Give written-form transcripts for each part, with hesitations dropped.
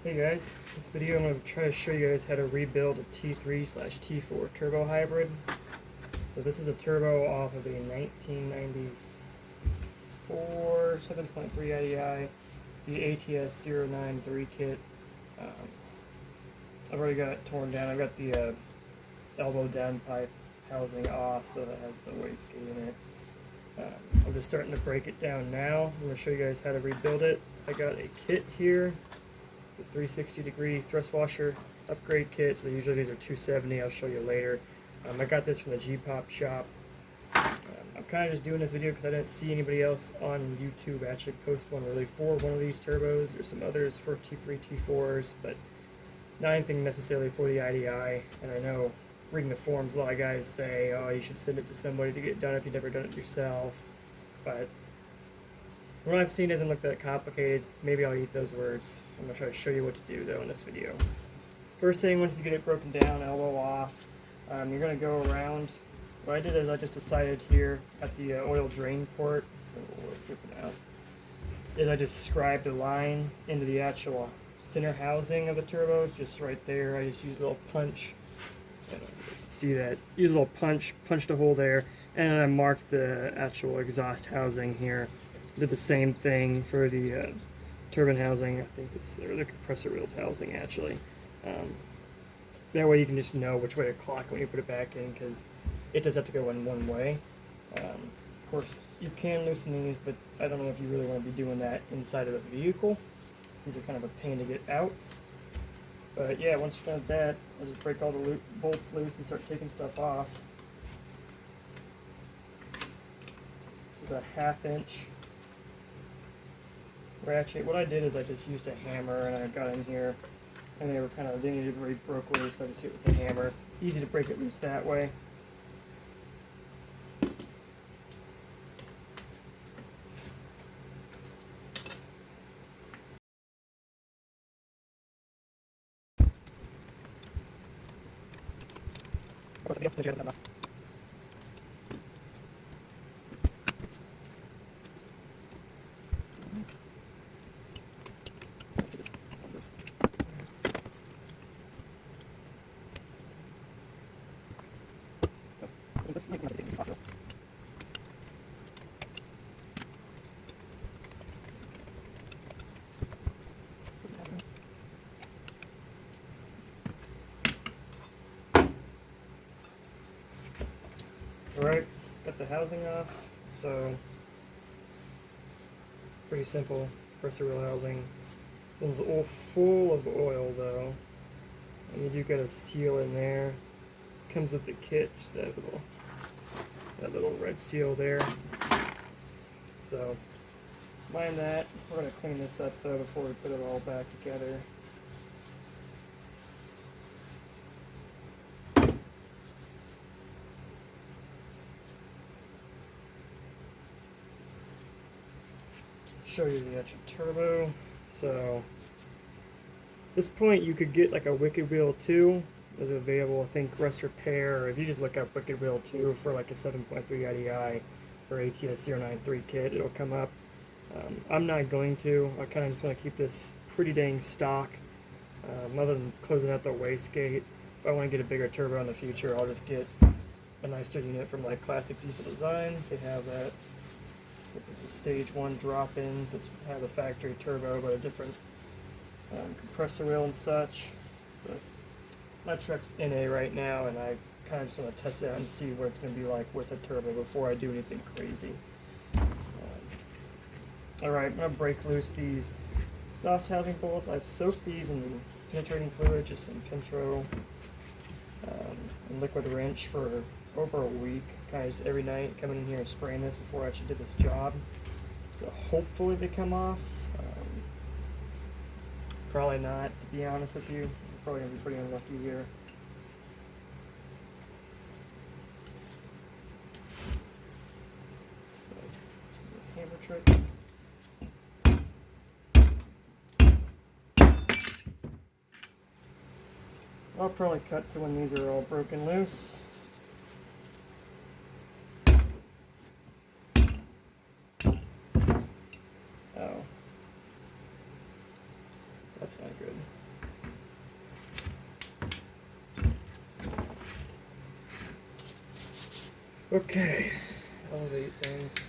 Hey guys, this video I'm going to try to show you guys how to rebuild a T3/T4 turbo hybrid. So this is a turbo off of a 1994 7.3 IDI. It's the ATS 0.93 kit. I've already got it torn down. I've got the elbow downpipe housing off, so that has the wastegate in it. I'm just starting to break it down now. I'm going to show you guys how to rebuild it. I got a kit here. It's a 360-degree thrust washer upgrade kit. So usually these are 270. I'll show you later. I got this from the G-Pop shop. I'm kind of just doing this video because I didn't see anybody else on YouTube actually post one really for one of these turbos. There's some others for T3, T4s, but not anything necessarily for the IDI. And I know reading the forums, a lot of guys say, oh, you should send it to somebody to get done if you've never done it yourself. But from what I've seen, it doesn't look that complicated. Maybe I'll eat those words. I'm going to try to show you what to do, though, in this video. First thing, once you get it broken down, elbow off, you're going to go around. What I did is I just decided here at the oil drain port, oil dripping out, is I just scribed a line into the actual center housing of the turbos, just right there. I just used a little punch. See that? Use a little punch, punched a hole there, and then I marked the actual exhaust housing here. Did the same thing for the turbine housing. I think this, or the compressor wheels housing actually. That way you can just know which way to clock when you put it back in, because it does have to go in one way. Of course, you can loosen these, but I don't know if you really want to be doing that inside of the vehicle. These are kind of a pain to get out. But yeah, once you're done with that, I'll just break all the bolts loose and start taking stuff off. This is a 1/2 inch ratchet. What I did is I just used a hammer and I got in here, and they needed to be broke loose, so I just hit it with a hammer. Easy to break it loose that way. Alright, got the housing off, so pretty simple compressor wheel housing. This one's all full of oil though, and you do got a seal in there. Comes with the kit, just that little red seal there. So mind that. We're gonna clean this up though before we put it all back together. Show you the actual turbo. So at this point you could get like a Wicked Wheel 2. Those are available, I think, Rust Repair, or if you just look up Wicked Wheel 2 for like a 7.3 IDI or ATS 0.93 kit, it'll come up. I'm not going to. I kind of just want to keep this pretty dang stock. Other than closing out the wastegate, if I want to get a bigger turbo in the future, I'll just get a nicer unit from like Classic Diesel Design. They have that. It's a stage 1 drop-ins. It's have a factory turbo, but a different compressor wheel and such. But my truck's NA right now, and I kind of just want to test it out and see what it's going to be like with a turbo before I do anything crazy. Alright, I'm going to break loose these exhaust housing bolts. I've soaked these in penetrating fluid, just some Pentro and liquid wrench for over a week. Kind of just every night coming in here and spraying this before I actually did this job. So hopefully they come off. Probably not, to be honest with you. Probably going to be pretty unlucky here. Hammer trick. I'll probably cut to when these are all broken loose. that's not good. Okay, elevate things.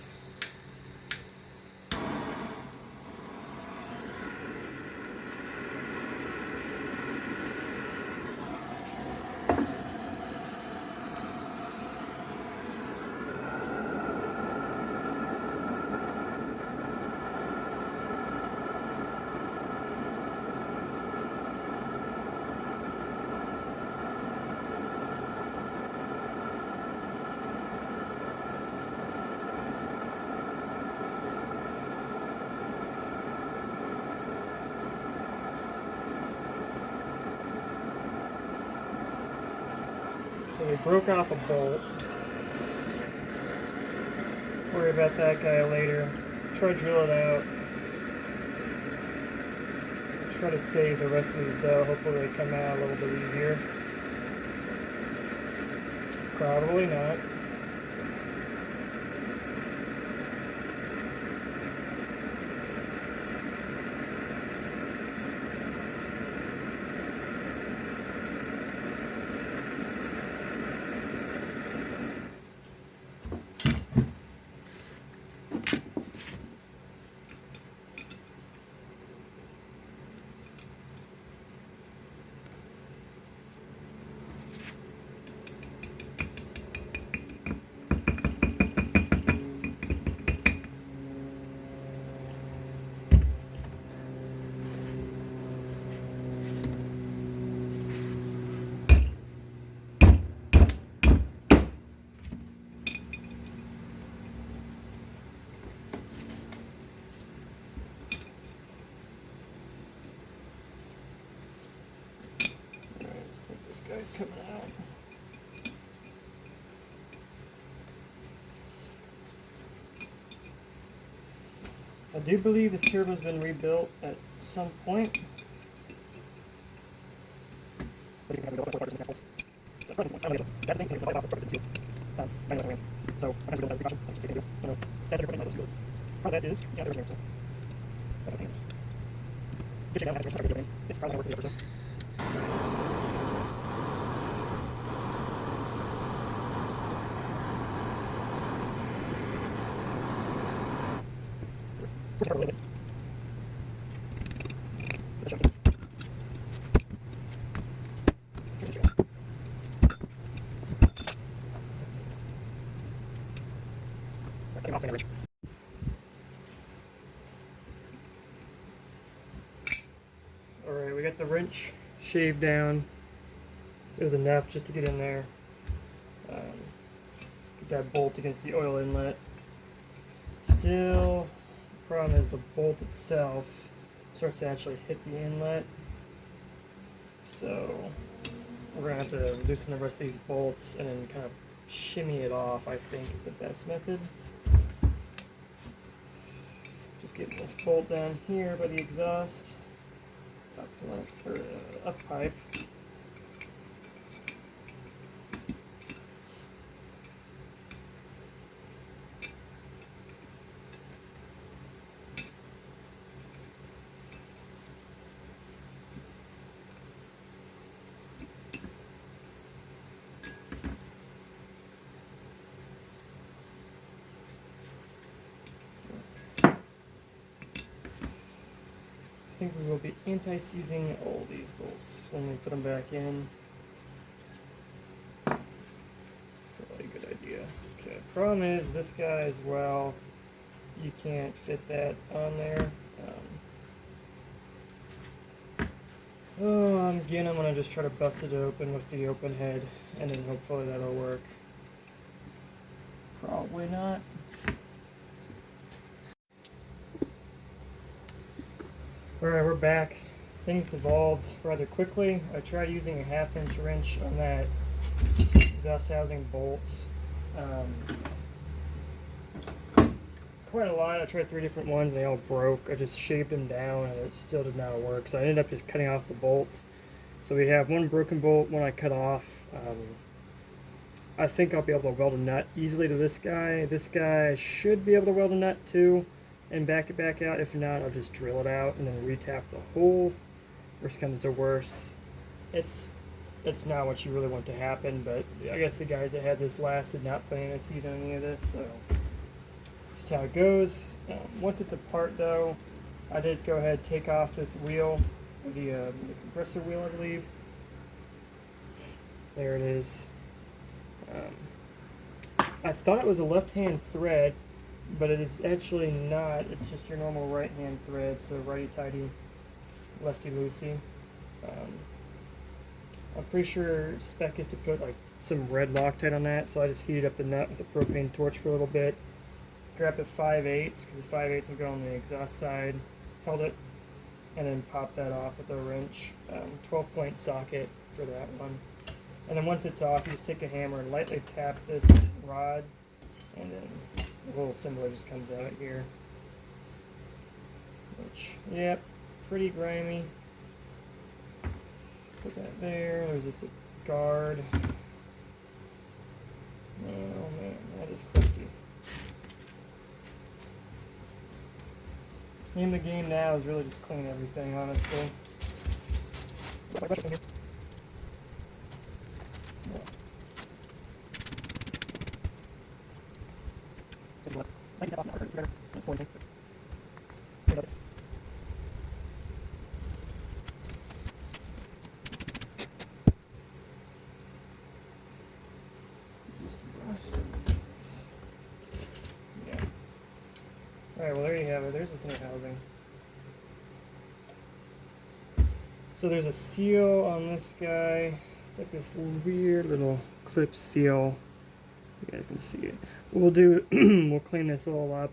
So we broke off a bolt. Worry about that guy later. Try to drill it out. Try to save the rest of these though. Hopefully they come out a little bit easier. Probably not. Guy's coming out. I do believe this turbo's been rebuilt at some point. Alright, we got the wrench shaved down. It was enough just to get in there. Get that bolt against the oil inlet. Still, the problem is the bolt itself starts to actually hit the inlet. So we're going to have to loosen the rest of these bolts and then kind of shimmy it off, I think is the best method. Just getting this bolt down here by the exhaust, up pipe. I think we will be anti-seizing all these bolts when we put them back in. Probably a good idea. Okay, problem is this guy as well, you can't fit that on there. Again, I'm going to just try to bust it open with the open head and then hopefully that'll work. Probably not. Alright, we're back. Things devolved rather quickly. I tried using a 1/2-inch wrench on that exhaust housing bolt. Quite a lot. I tried 3 different ones and they all broke. I just shaved them down and it still did not work. So I ended up just cutting off the bolt. So we have one broken bolt, one I cut off. I think I'll be able to weld a nut easily to this guy. This guy should be able to weld a nut too and back it back out. If not, I'll just drill it out and then retap the hole. worst comes to worst, it's not what you really want to happen, but I guess the guys that had this last did not plan to season any of this, so just how it goes. Once it's apart though, I did go ahead and take off this wheel, the compressor wheel, I believe. There it is. I thought it was a left-hand thread, but it is actually not. It's just your normal right-hand thread, so righty-tighty, lefty-loosey. I'm pretty sure spec is to put like some red Loctite on that, so I just heated up the nut with a propane torch for a little bit. Grabbed a 5/8 because the 5/8 will go on the exhaust side. Held it, and then popped that off with a wrench. 12-point socket for that one. And then once it's off, you just take a hammer and lightly tap this rod, and then the little assembler just comes out here. Which, yep, pretty grimy. Put that there. There's just a guard. Oh man, that is crusty. Name of the game now is really just clean everything, honestly. Alright, well there you have it. There's the center housing. So there's a seal on this guy. It's like this weird little clip seal. You guys can see it. What we'll do, we'll clean this all up.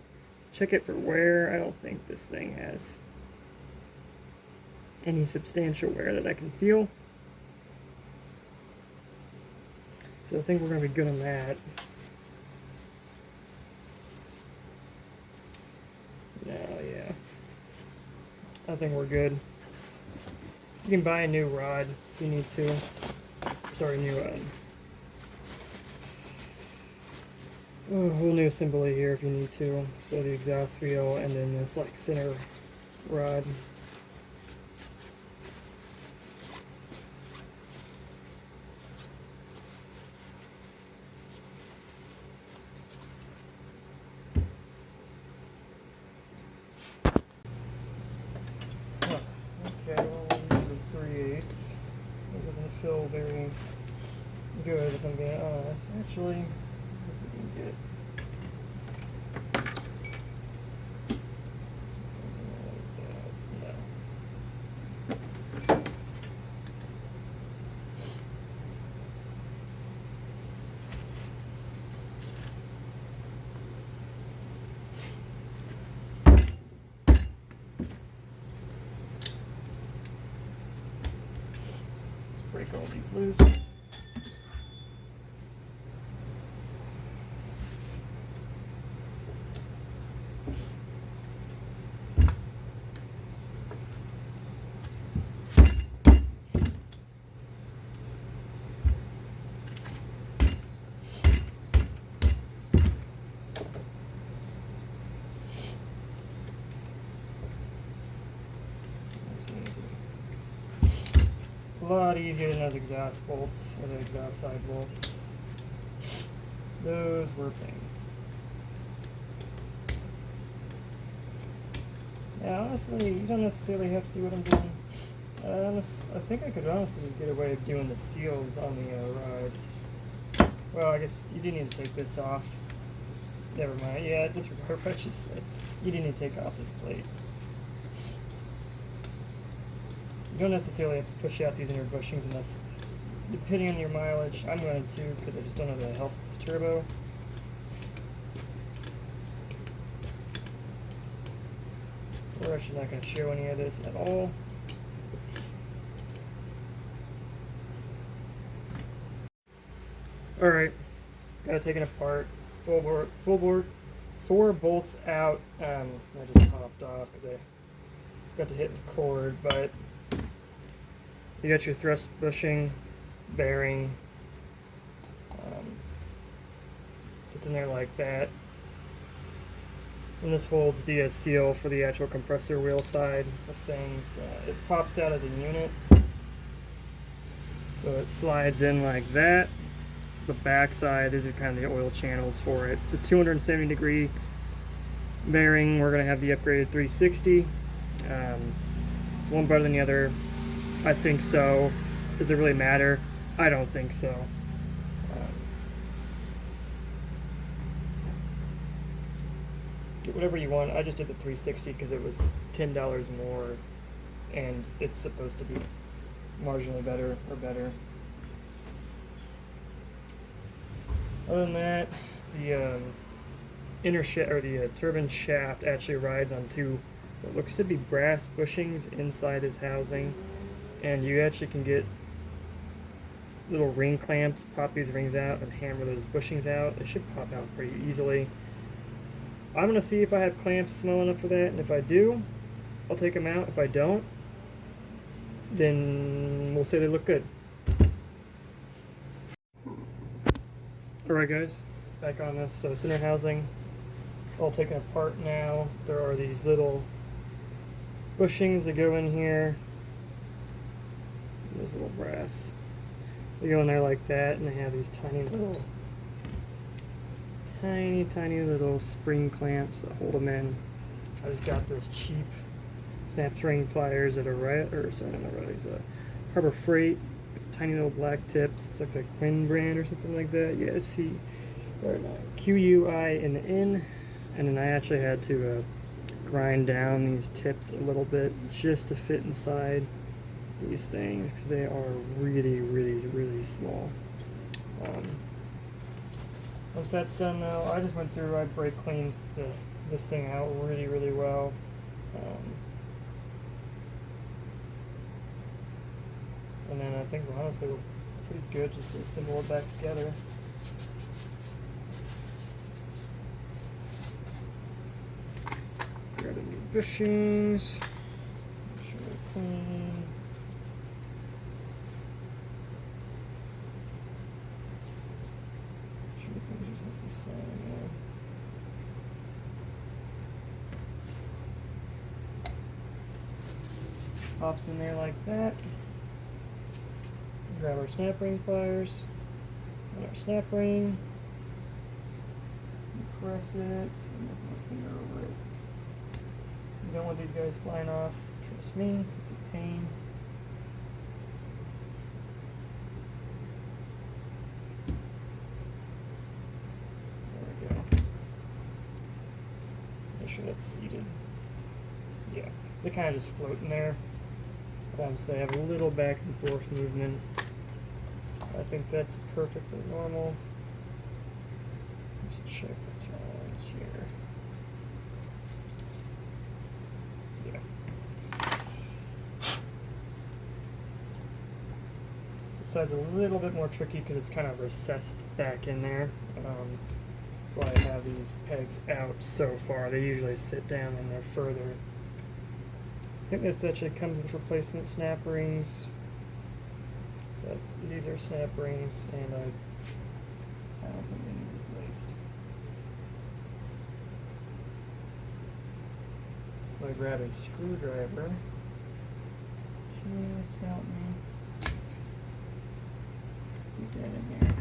Check it for wear. I don't think this thing has any substantial wear that I can feel. So I think we're going to be good on that. Yeah. I think we're good. You can buy a new rod if you need to. Sorry, new whole new assembly here if you need to. So the exhaust wheel and then this like center rod. Okay, well we'll use a 3/8. It doesn't feel very good if I'm being honest. Actually, if we can get break all these loose. A lot easier than those exhaust bolts, or the exhaust side bolts. Those were pain. Yeah, honestly, you don't necessarily have to do what I'm doing. I think I could honestly just get away with doing the seals on the rods. Well, I guess you do need to take this off. Never mind. Yeah, disregard what I just said. You do need to take off this plate. You don't necessarily have to push out these inner bushings unless, depending on your mileage, I'm going to because I just don't have the health of this turbo. We're actually not going to show any of this at all. Alright, got it taken apart, full board, 4 bolts out. I just popped off because I got to hit the cord, but you got your thrust bushing, bearing, sits in there like that. And this holds the seal for the actual compressor wheel side of things. It pops out as a unit. So it slides in like that. It's the back side. These are kind of the oil channels for it. It's a 270-degree bearing. We're going to have the upgraded 360. One better than the other? I think so. Does it really matter? I don't think so. Get whatever you want. I just did the 360 because it was $10 more, and it's supposed to be marginally better or better. Other than that, the inner shaft or the turbine shaft actually rides on two what looks to be brass bushings inside this housing, and you actually can get little ring clamps, pop these rings out and hammer those bushings out. It should pop out pretty easily. I'm going to see if I have clamps small enough for that, and if I do, I'll take them out. If I don't, then we'll say they look good. Alright guys, back on this. So center housing, all taken apart now. There are these little bushings that go in here. Those little brass. They go in there like that, and they have these tiny little spring clamps that hold them in. I just got this cheap snap string pliers that are Harbor Freight with tiny little black tips. It's like the Quinn brand or something like that. Yeah, see, or not, QUINN. And then I actually had to grind down these tips a little bit just to fit inside these things because they are really small. Once that's done though, I just went through, I brake cleaned this thing out really well. And then I think honestly we're pretty good just to assemble it back together. Grab the new bushings, make sure they're clean. These things just look the same, yeah. Pops in there like that. Grab our snap ring pliers and our snap ring. Press it. Move my finger over it. You don't want these guys flying off. Trust me, it's a pain. Make sure that's seated. Yeah, they kind of just float in there. So they have a little back and forth movement. I think that's perfectly normal. Let's check the tolerance here. Yeah. This side's a little bit more tricky because it's kind of recessed back in there. That's why I have these pegs out so far. They usually sit down and they're further. I think that actually comes with replacement snap rings. But these are snap rings, and I don't think they need replaced. If I grab a screwdriver, just help me get that in there.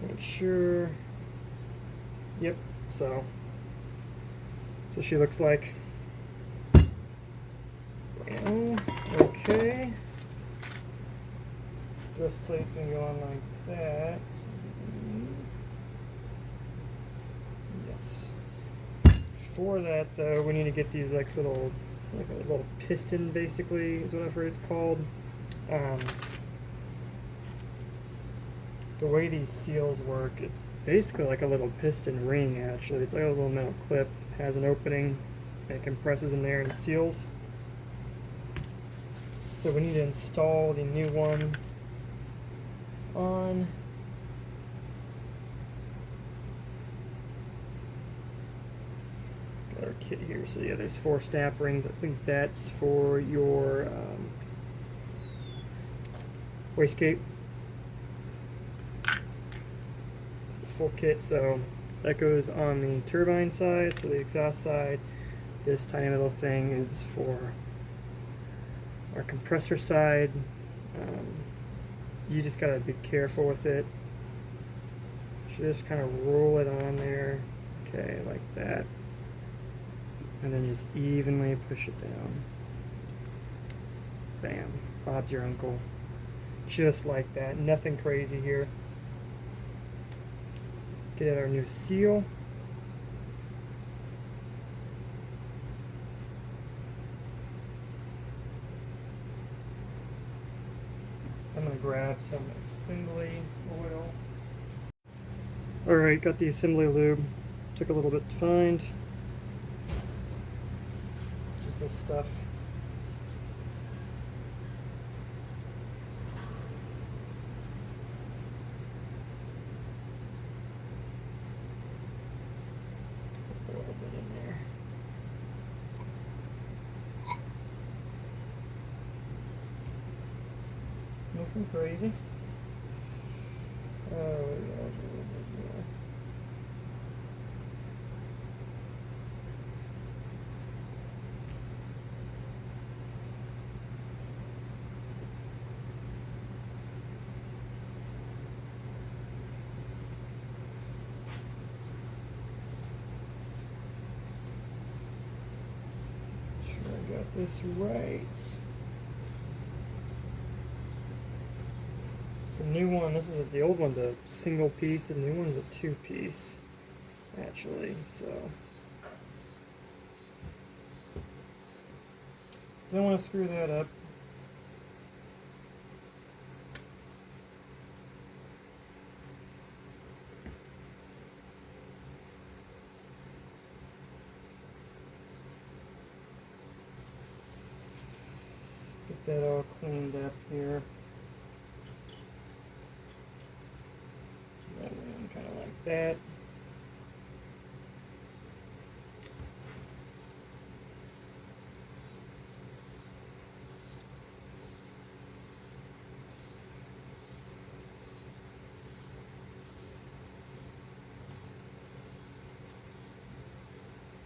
Make sure. Yep, so that's what she looks like. Well, okay. Thrust plate's gonna go on like that. Yes. For that though, we need to get these like little, it's like a little piston basically is what I've heard it's called. The way these seals work, it's basically like a little piston ring actually. It's like a little metal clip, has an opening, and it compresses in there and seals. So we need to install the new one on. Got our kit here. So yeah, there's 4 snap rings. I think that's for your wastegate. It's the full kit, so that goes on the turbine side, so the exhaust side. This tiny little thing is for our compressor side. You just gotta be careful with it. Just kind of roll it on there, okay, like that, and then just evenly push it down. Bam, Bob's your uncle. Just like that, nothing crazy here. Get out our new seal. I'm gonna grab some assembly oil. Alright, got the assembly lube. Took a little bit to find. Just this stuff. Put a little bit in there. Nothing crazy. Oh, yeah, a little bit more. Sure I got this right. It's a new one. The old one's a single piece. The new one's a 2-piece, actually. So don't want to screw that up. Get that all cleaned up here. That in kind of like that.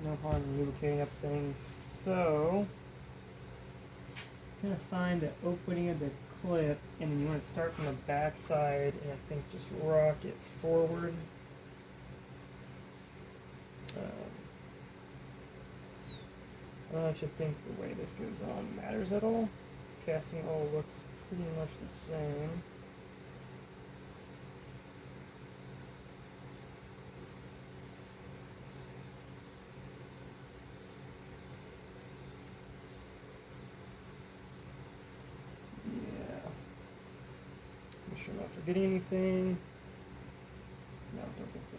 No harm in lubricating up things. So, kind of find the opening of the clip, and then you want to start from the back side, and I think just rock it forward. I don't actually think the way this goes on matters at all. Casting all looks pretty much the same. Make sure I'm not forgetting anything. No, I don't think so.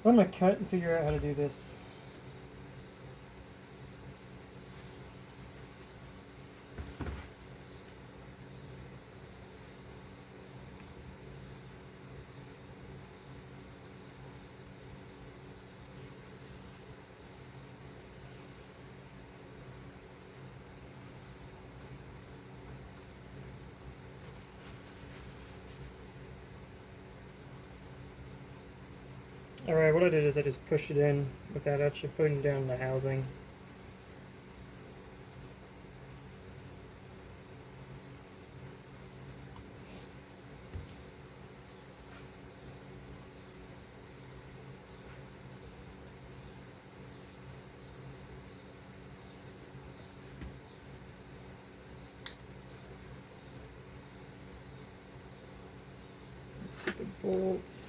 I'm gonna cut and figure out how to do this. Alright, what I did is I just pushed it in without actually putting down the housing. The bolts.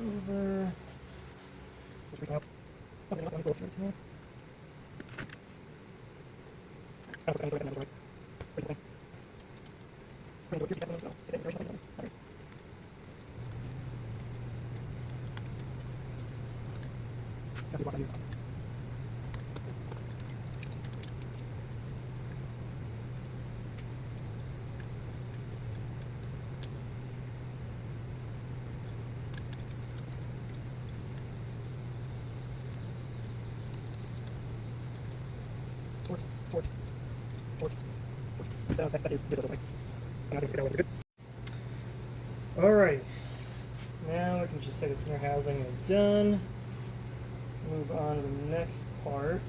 Over. Just freaking out. Okay, let me closer to me. I don't know if it's right. Where's the thing? We're going to do it. So, get it. Right. Alright, now we can just say the center housing is done. Move on to the next part.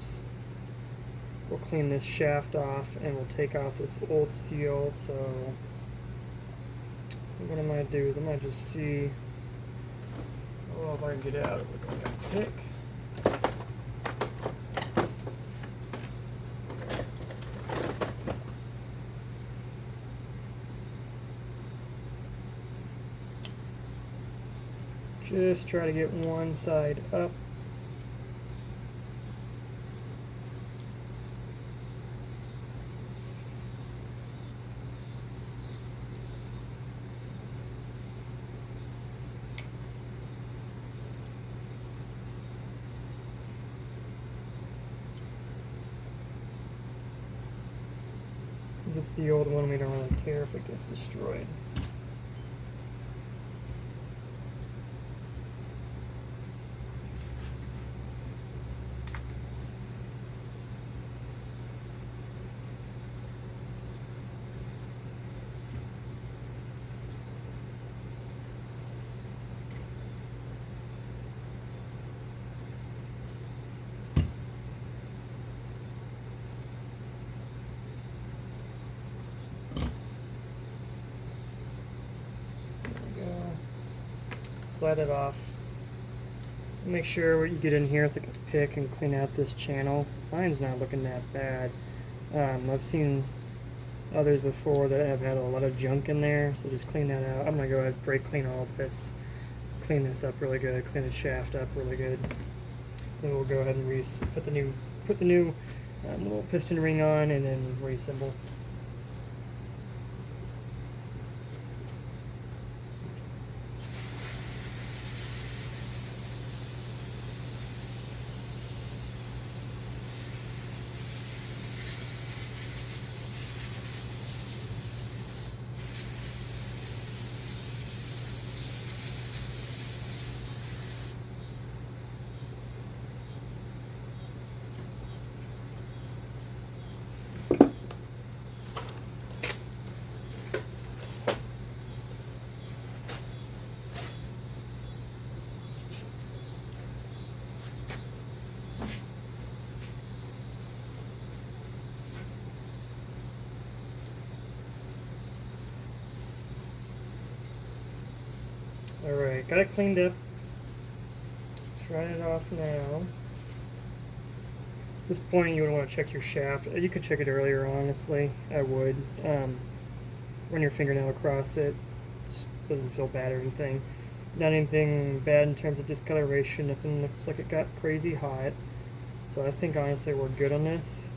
We'll clean this shaft off and we'll take off this old seal. So what I'm going to do is I'm going to just see if I can get out with a pick. Just try to get one side up. If it's the old one, we don't really care if it gets destroyed. Slide it off. Make sure you get in here with a pick and clean out this channel. Mine's not looking that bad. I've seen others before that have had a lot of junk in there, so just clean that out. I'm gonna go ahead and brake clean all of this, clean this up really good, clean the shaft up really good. Then we'll go ahead and put the new little piston ring on and then reassemble. Alright, got it cleaned up. run it off now. At this point, you would want to check your shaft. You could check it earlier, honestly. I would. Run your fingernail across it. Just doesn't feel bad or anything. Not anything bad in terms of discoloration. Nothing looks like it got crazy hot. So I think honestly we're good on this.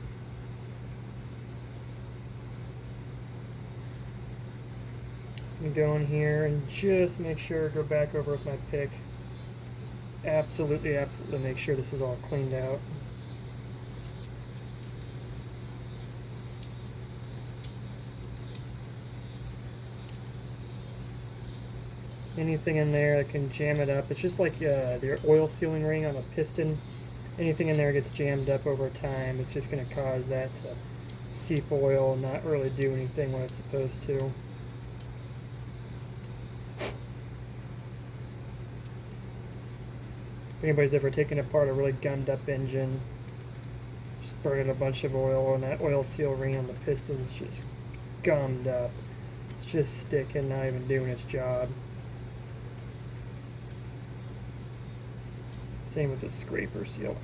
I'm going to go in here and just make sure, go back over with my pick. Absolutely make sure this is all cleaned out. Anything in there that can jam it up. It's just like the oil sealing ring on a piston. Anything in there gets jammed up over time. It's just going to cause that to seep oil and not really do anything when it's supposed to. If anybody's ever taken apart a really gummed up engine, just burning a bunch of oil and that oil seal ring on the piston is just gummed up. It's just sticking, not even doing its job. Same with the scraper seal.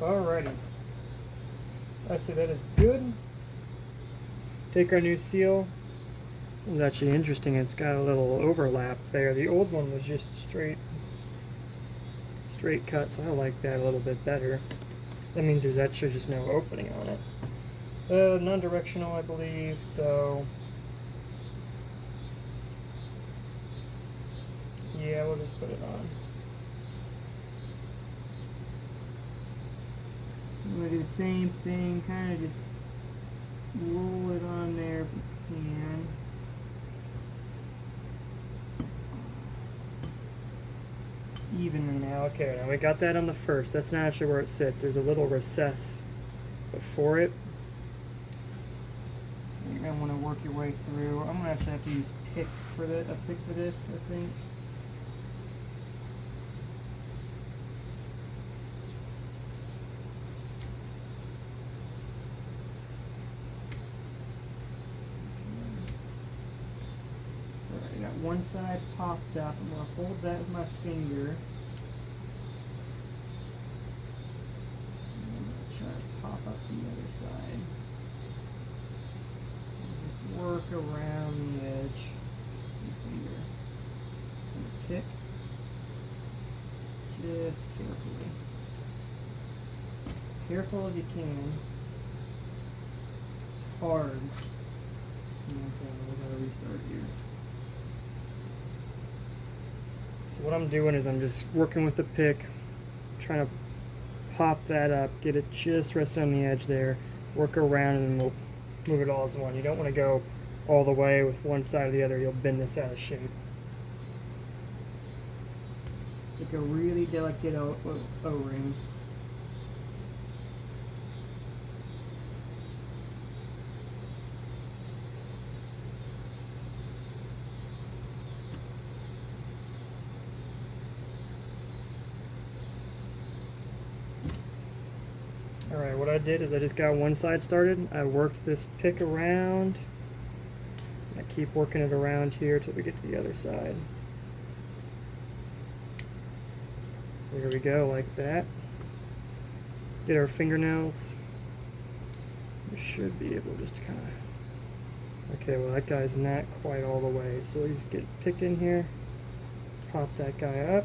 Alrighty. I say that is good. Take our new seal. It's actually interesting, it's got a little overlap there. The old one was just straight cut, so I like that a little bit better. That means there's actually just no opening on it. Non-directional, I believe, so yeah, we'll just put it on. We'll do the same thing, kind of just roll it on there if we can. Evenly now. Okay, now we got that on the first. That's not actually where it sits. There's a little recess before it. So you're going to want to work your way through. I'm going to actually have to use a pick for this, I think. One side popped up. I'm going to hold that with my finger. I'm going to try to pop up the other side. Just work around the edge with the finger. And pick. Just carefully. Careful as you can. It's hard. Okay, we got to restart here. So what I'm doing is I'm just working with the pick, trying to pop that up, get it just resting on the edge there, work around, and then we'll move it all as one. You don't want to go all the way with one side or the other. You'll bend this out of shape. It's like a really delicate O-ring. Alright, what I did is I just got one side started. I worked this pick around. I keep working it around here till we get to the other side. There we go, like that. Get our fingernails. We should be able just to kind of... Okay, well that guy's not quite all the way. So we just get pick in here. Pop that guy up.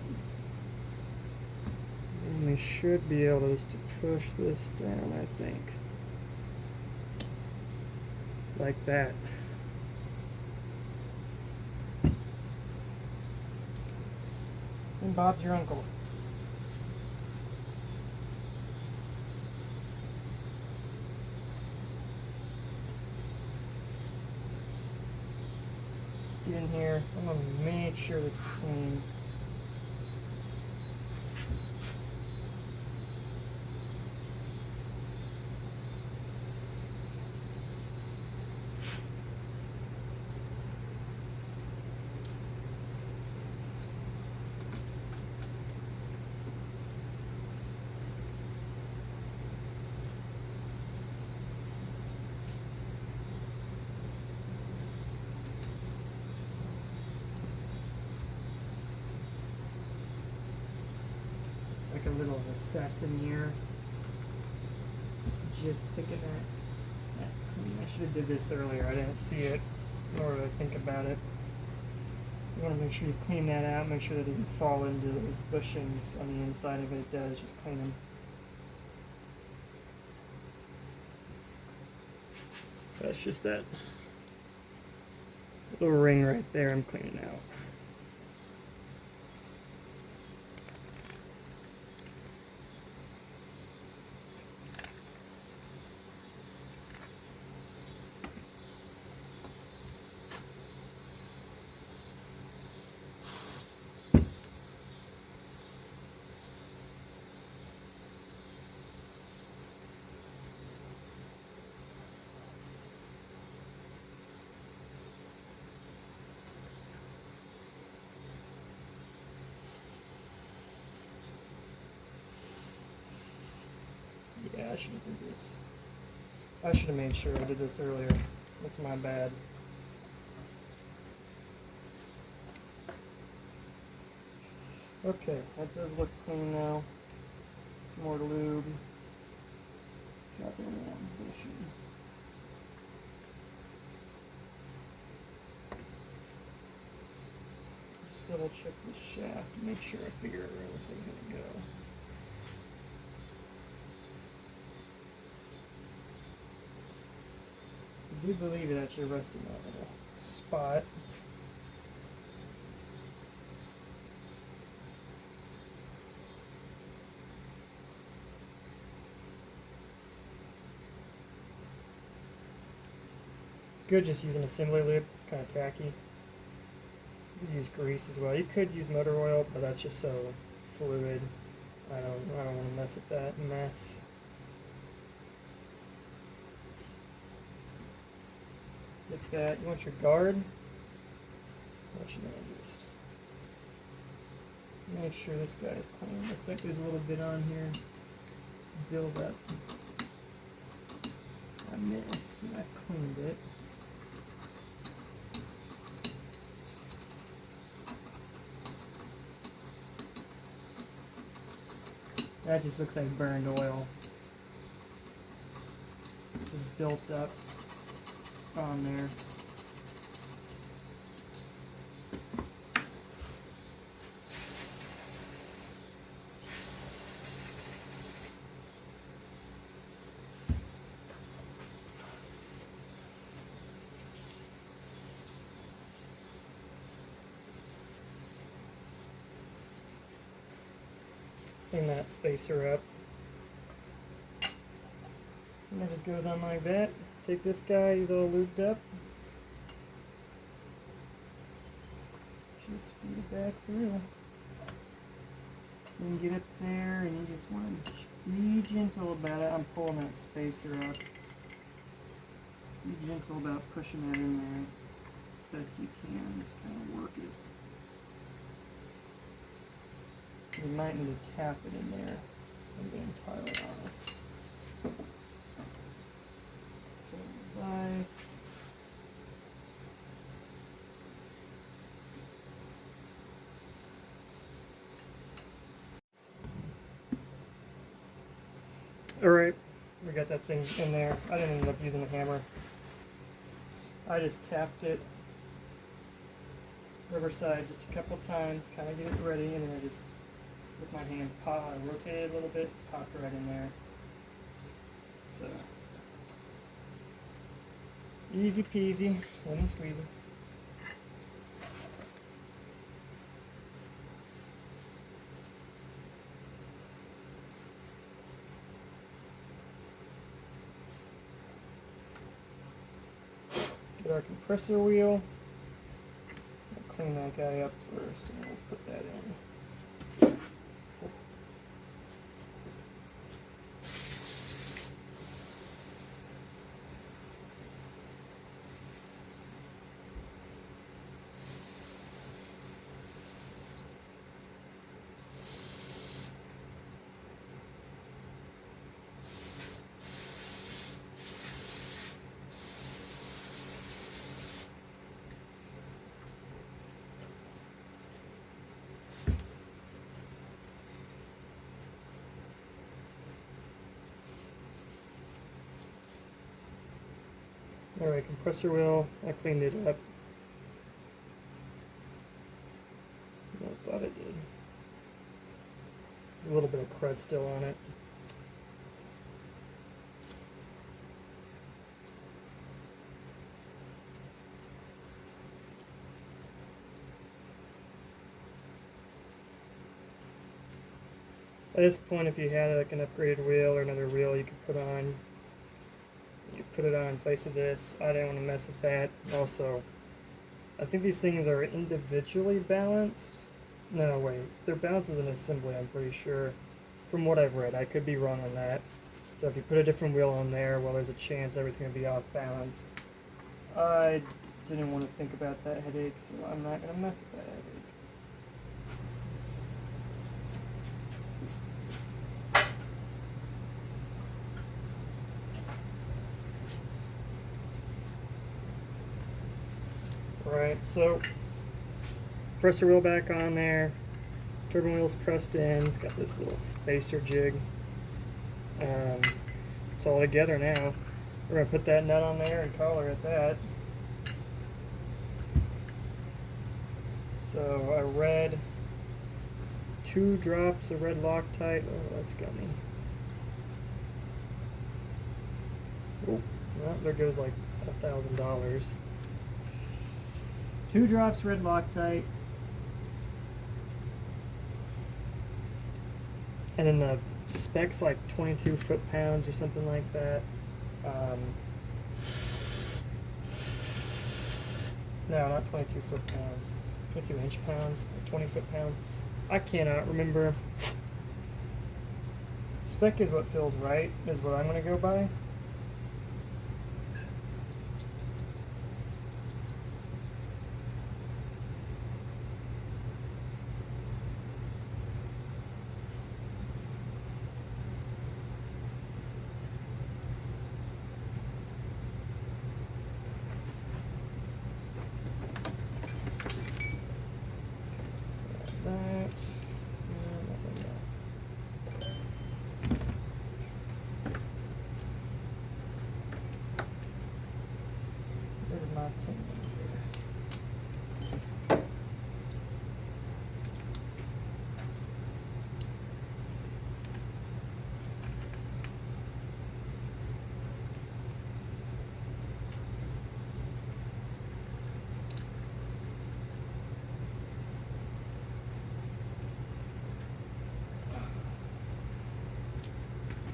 And we should be able just to push this down, I think. Like that. And Bob's your uncle. Get in here. I'm going to make sure this is clean. a little assassin here. Just picking that clean. I should have did this earlier. I didn't see it, nor did I think about it. You want to make sure you clean that out. Make sure that doesn't fall into those bushings on the inside of it. It does. Just clean them. That's just that little ring right there I'm cleaning out. Yeah, I should have did this. I should have made sure I did this earlier. That's my bad. Okay, that does look clean now. Some more lube. Drop in one bushing. Just double check the shaft to make sure I figure out where this thing's gonna go. I do believe it actually rests in that little spot. It's good just using assembly lube. It's kind of tacky. You could use grease as well. You could use motor oil, but that's just so fluid. I don't want to mess with that mess. Get that. You want your guard? What you gonna just make sure this guy's clean. Looks like there's a little bit on here. Just build up. I missed and I cleaned it. That just looks like burned oil. Just built up on there. Clean that spacer up. And that just goes on like that. Take this guy, he's all lubed up. Just feed it back through. Then get up there and you just want to be gentle about it. I'm pulling that spacer up. Be gentle about pushing that in there as best you can. Just kind of work it. You might need to tap it in there. I'm being entirely honest. Nice. Alright, we got that thing in there. I didn't end up using a hammer. I just tapped it riverside just a couple times, kind of get it ready, and then I just, with my hand, I rotated a little bit, popped right in there. So, easy peasy, lemon squeezy. Get our compressor wheel. I'll clean that guy up first, and we'll put that in. Alright, compressor wheel, I cleaned it up. I thought it did. There's a little bit of crud still on it. At this point, if you had like an upgraded wheel or another wheel you could put on, you put it on in place of this. I didn't want to mess with that. Also, I think these things are individually balanced. No, wait, they're balanced as an assembly, I'm pretty sure. From what I've read, I could be wrong on that. So if you put a different wheel on there, well, there's a chance everything will be off balance. I didn't want to think about that headache, so I'm not going to mess with that headache. Alright, so compressor wheel back on there, turbine wheel's pressed in, it's got this little spacer jig. It's all together now. We're going to put that nut on there and call her at that. So I read 2 drops of red Loctite. Oh, that's gummy. Oh, well, there goes like $1,000. 2 drops red Loctite, and then the specs like 22 foot-pounds or something like that. No, not 22 foot-pounds, 22 inch-pounds, 20 foot-pounds. I cannot remember. Spec is what feels right, is what I'm going to go by.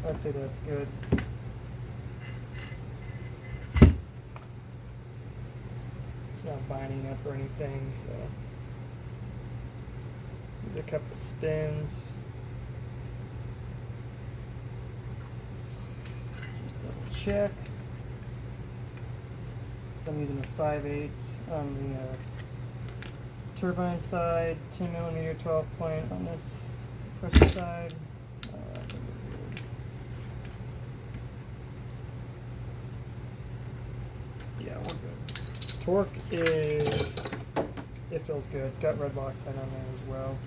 I'd say that's good. It's not binding up or anything, so give it a couple spins. Just double check. So I'm using a 5/8 on the turbine side, 10mm 12 point on this compressor side. Yeah, we're good. Torque is, it feels good. Got red Loctite on there as well.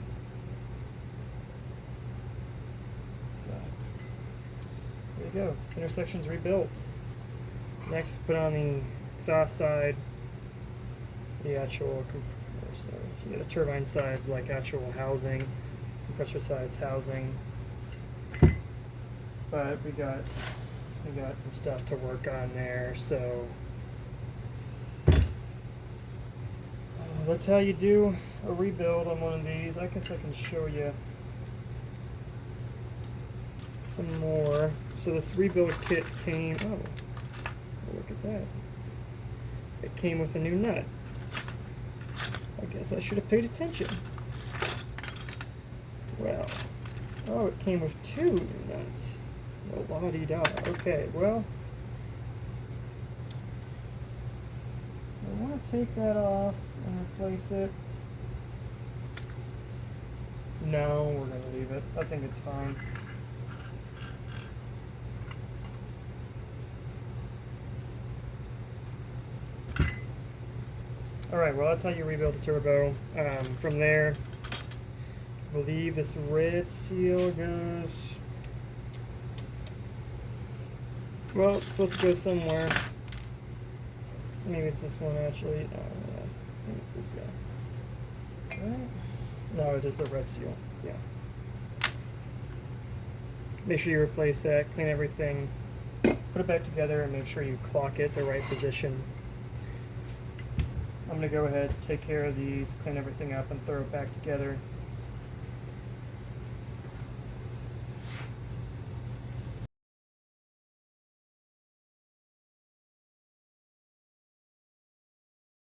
So, there you go. Intersection's rebuilt. Next, put on the exhaust side, the actual the turbine side's like actual housing, compressor side's housing. But we got some stuff to work on there, so that's how you do a rebuild on one of these. I guess I can show you some more. So this rebuild kit came, oh, look at that. It came with a new nut. I guess I should have paid attention. Well, oh, it came with 2 new nuts. Well, la-di-da. Okay, well, I want to take that off and replace it. No, we're going to leave it. I think it's fine. Alright, well that's how you rebuild a turbo. From there, I believe this red seal goes, well, it's supposed to go somewhere. Maybe it's this one actually. Yes, I think it's this guy. Right? No, it is the red seal. Yeah. Make sure you replace that, clean everything, put it back together, and make sure you clock it the right position. I'm going to go ahead, take care of these, clean everything up, and throw it back together.